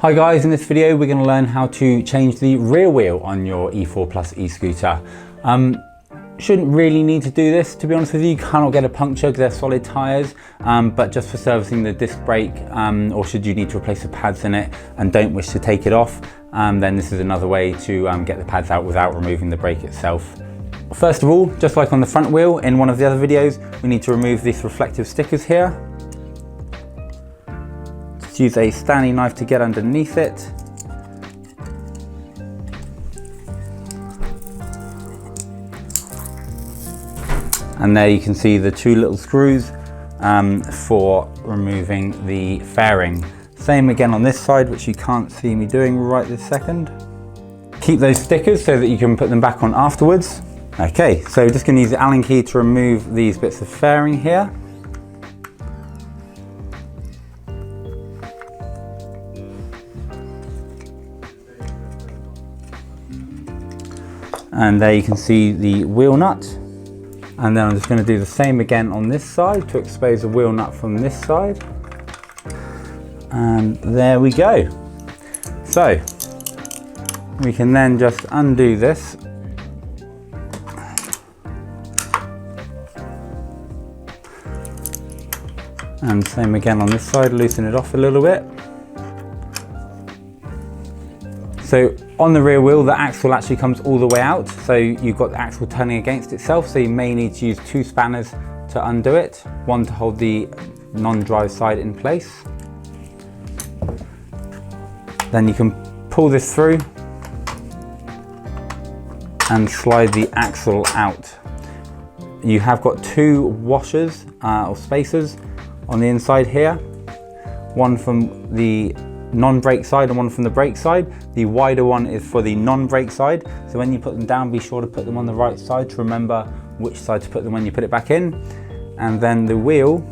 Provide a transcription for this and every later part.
Hi guys, in this video we're going to learn how to change the rear wheel on your E4 Plus e-scooter. Shouldn't really need to do this, to be honest with you. You cannot get a puncture because they're solid tyres, but just for servicing the disc brake, or should you need to replace the pads in it and don't wish to take it off, then this is another way to get the pads out without removing the brake itself. First of all, just like on the front wheel in one of the other videos, we need to remove these reflective stickers here. Just use a Stanley knife to get underneath it. And there you can see the two little screws for removing the fairing. Same again on this side, which you can't see me doing right this second. Keep those stickers so that you can put them back on afterwards. Okay, so just gonna use the Allen key to remove these bits of fairing here. And there you can see the wheel nut. And then I'm just going to do the same again on this side to expose the wheel nut from this side. And there we go. So we can then just undo this. And same again on this side, loosen it off a little bit. So on the rear wheel, the axle actually comes all the way out. So you've got the axle turning against itself. So you may need to use two spanners to undo it. One to hold the non-drive side in place. Then you can pull this through and slide the axle out. You have got two washers or spacers on the inside here. One from the non-brake side and one from the brake side. The wider one is for the non-brake side, so when you put them down, be sure to put them on the right side to remember which side to put them when you put it back in. And then the wheel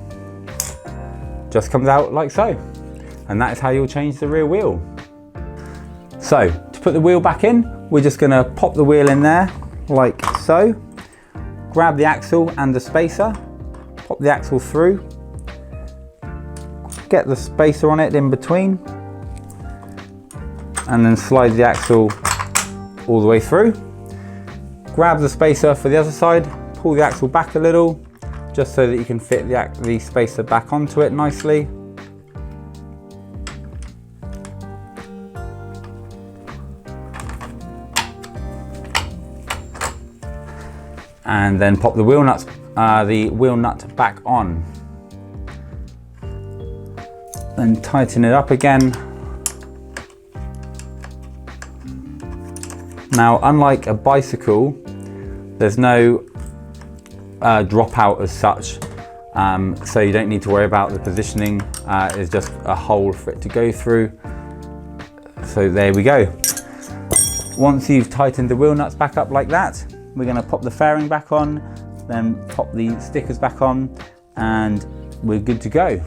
just comes out like so, and that is how you'll change the rear wheel. So to put the wheel back in, we're just going to pop the wheel in there like so, grab the axle and the spacer, pop the axle through, get the spacer on it in between, and then slide the axle all the way through. Grab the spacer for the other side, pull the axle back a little, just so that you can fit the spacer back onto it nicely. And then pop the wheel nut back on. Then tighten it up again. Now, unlike a bicycle, there's no dropout as such, so you don't need to worry about the positioning. It's just a hole for it to go through. So there we go. Once you've tightened the wheel nuts back up like that, we're going to pop the fairing back on, then pop the stickers back on, and we're good to go.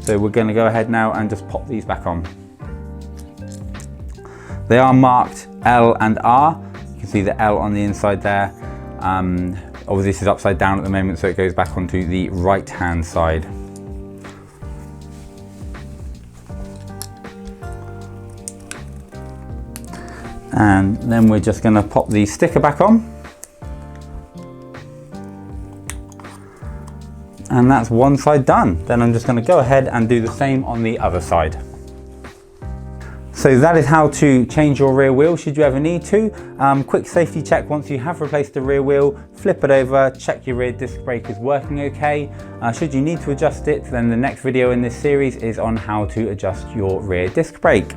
So we're going to go ahead now and just pop these back on. They are marked L and R. You can see the L on the inside there. Obviously this is upside down at the moment, so it goes back onto the right hand side. And then we're just going to pop the sticker back on. And that's one side done. Then I'm just going to go ahead and do the same on the other side. So that is how to change your rear wheel should you ever need to. Quick safety check: once you have replaced the rear wheel, flip it over, check your rear disc brake is working okay. Should you need to adjust it, then the next video in this series is on how to adjust your rear disc brake.